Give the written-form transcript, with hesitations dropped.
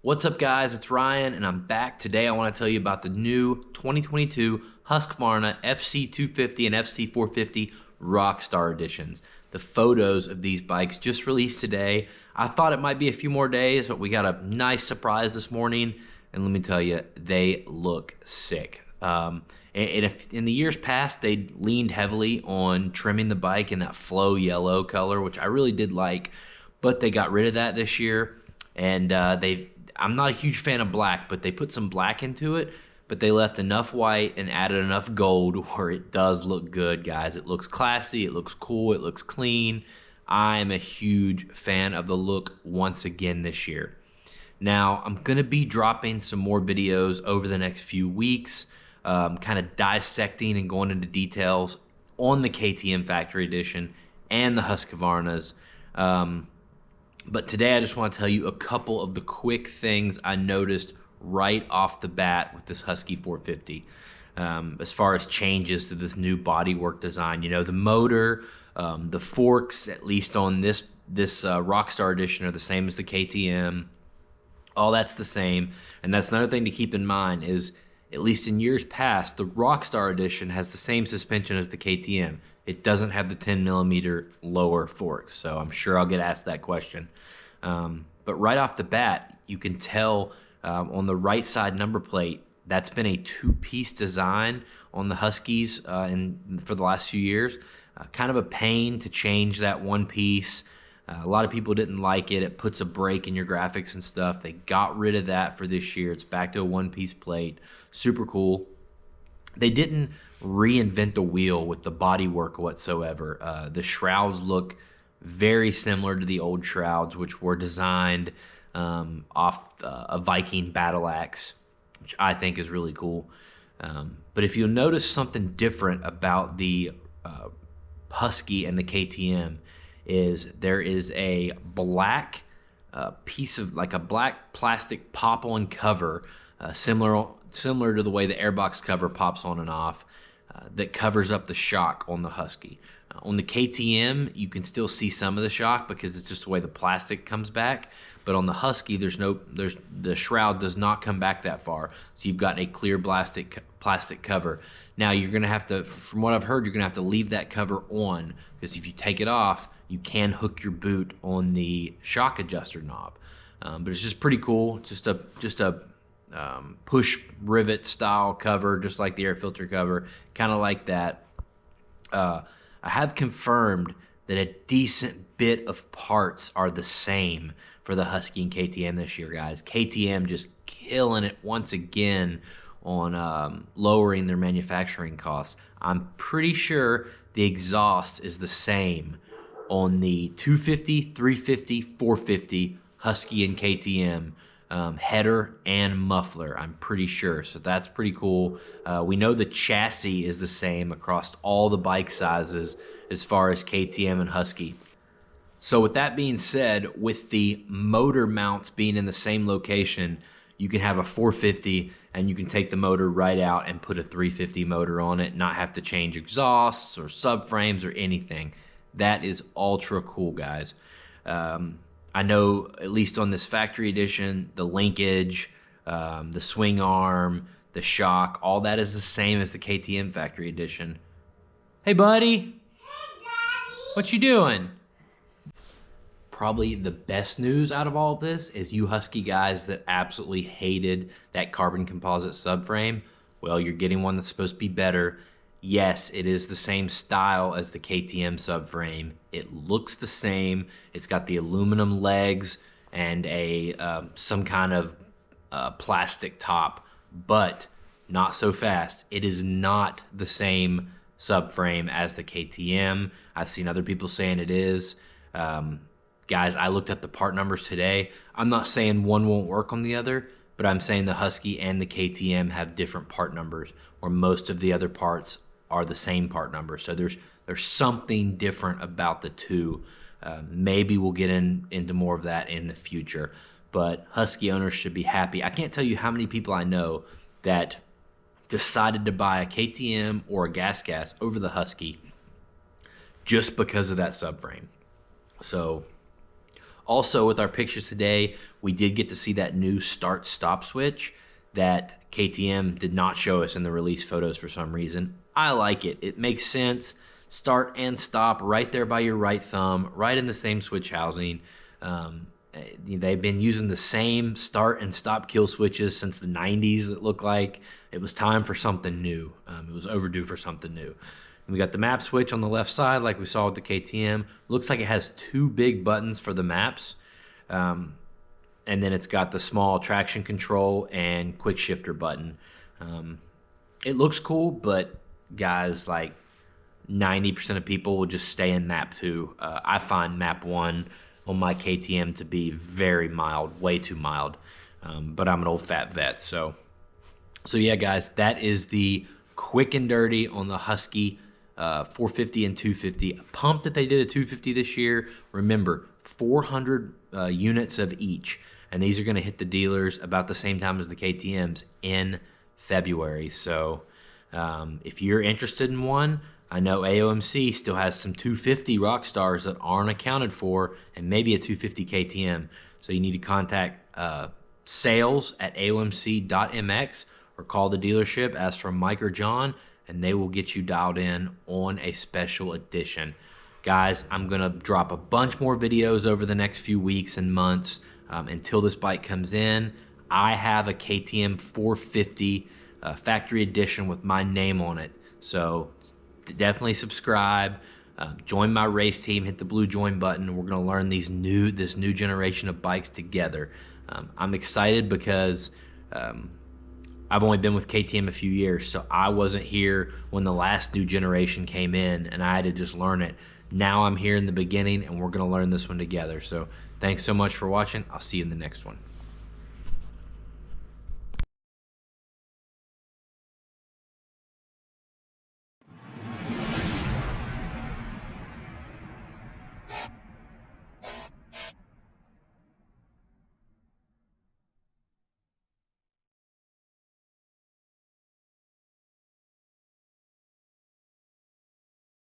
What's up, guys? It's Ryan, and I'm back. Today I want to tell you about the new 2022 Husqvarna FC250 and FC450 Rockstar editions. The photos of these bikes just released today. I thought it might be a few more days, but we got a nice surprise this morning, and let me tell you, they look sick. And if in the years past, they leaned heavily on trimming the bike in that flow yellow color, which I really did like, but they got rid of that this year, and I'm not a huge fan of black, but they put some black into it, but they left enough white and added enough gold where it does look good, guys. It looks classy, it looks cool, it looks clean. I'm a huge fan of the look once again this year. Now, I'm gonna be dropping some more videos over the next few weeks, kind of dissecting and going into details on the KTM Factory Edition and the Husqvarnas. But today I just want to tell you a couple of the quick things I noticed right off the bat with this Husky 450. As far as changes to this new bodywork design, you know, the motor, the forks, at least on this Rockstar edition, are the same as the KTM. All that's the same. And that's another thing to keep in mind is, at least in years past, the Rockstar edition has the same suspension as the KTM. It doesn't have the 10mm lower forks, so I'm sure I'll get asked that question. But right off the bat, you can tell on the right side number plate, that's been a two-piece design on the Huskies for the last few years. Kind of a pain to change that one piece. A lot of people didn't like it. It puts a break in your graphics and stuff. They got rid of that for this year. It's back to a one-piece plate. Super cool. They didn't reinvent the wheel with the bodywork whatsoever. The shrouds look very similar to the old shrouds, which were designed off a Viking battle axe, which I think is really cool. But if you'll notice something different about the Husky and the KTM, is there is a black piece of, like a black plastic pop-on cover, similar to the way the airbox cover pops on and off, that covers up the shock on the Husky. On the KTM, you can still see some of the shock because it's just the way the plastic comes back. But on the Husky, the shroud does not come back that far. So you've got a clear plastic cover. Now you're gonna have to, from what I've heard, you're gonna have to leave that cover on, because if you take it off, you can hook your boot on the shock adjuster knob. But it's just pretty cool. Just a push rivet style cover, just like the air filter cover, kind of like that. I have confirmed that a decent bit of parts are the same for the Husky and KTM this year, guys. KTM just killing it once again on lowering their manufacturing costs. I'm pretty sure the exhaust is the same on the 250, 350, 450 Husky and KTM. Header and muffler, I'm pretty sure, so that's pretty cool. We know the chassis is the same across all the bike sizes as far as KTM and Husky. So with that being said, with the motor mounts being in the same location, you can have a 450 and you can take the motor right out and put a 350 motor on it, not have to change exhausts or subframes or anything. That is ultra cool, guys. I know, at least on this factory edition, the linkage, the swing arm, the shock, all that is the same as the KTM factory edition. Hey, buddy. Hey, Daddy. What you doing? Probably the best news out of all of this is you Husky guys that absolutely hated that carbon composite subframe. Well, you're getting one that's supposed to be better. Yes, it is the same style as the KTM subframe. It looks the same. It's got the aluminum legs and some kind of plastic top, but not so fast. It is not the same subframe as the KTM. I've seen other people saying it is. Guys, I looked up the part numbers today. I'm not saying one won't work on the other, but I'm saying the Husky and the KTM have different part numbers, where most of the other parts are the same part number. So there's something different about the two. Maybe we'll get into more of that in the future, but Husky owners should be happy. I can't tell you how many people I know that decided to buy a KTM or a gas over the Husky just because of that subframe. So Also with our pictures today, we did get to see that new start-stop switch that KTM did not show us in the release photos for some reason. I like it. It makes sense. Start and stop right there by your right thumb, right in the same switch housing. They've been using the same start and stop kill switches since the 90s, it looked like. It was time for something new. It was overdue for something new. And we got the map switch on the left side like we saw with the KTM. Looks like it has two big buttons for the maps. And then it's got the small traction control and quick shifter button. It looks cool, but guys, like 90% of people will just stay in map 2. I find map 1 on my KTM to be very mild, way too mild. But I'm an old fat vet. So yeah, guys, that is the quick and dirty on the Husky 450 and 250. Pumped that they did a 250 this year. Remember, 400 units of each. And these are going to hit the dealers about the same time as the KTMs in February. So if you're interested in one, I know AOMC still has some 250 Rockstars that aren't accounted for, and maybe a 250 KTM. So you need to contact sales@aomc.mx or call the dealership, ask for Mike or John, and they will get you dialed in on a special edition. Guys, I'm going to drop a bunch more videos over the next few weeks and months until this bike comes in. I have a KTM 450 factory edition with my name on it. So definitely subscribe, join my race team, hit the blue join button. We're going to learn this new generation of bikes together. I'm excited because I've only been with KTM a few years, so I wasn't here when the last new generation came in, and I had to just learn it. Now I'm here in the beginning, and we're going to learn this one together. So thanks so much for watching. I'll see you in the next one.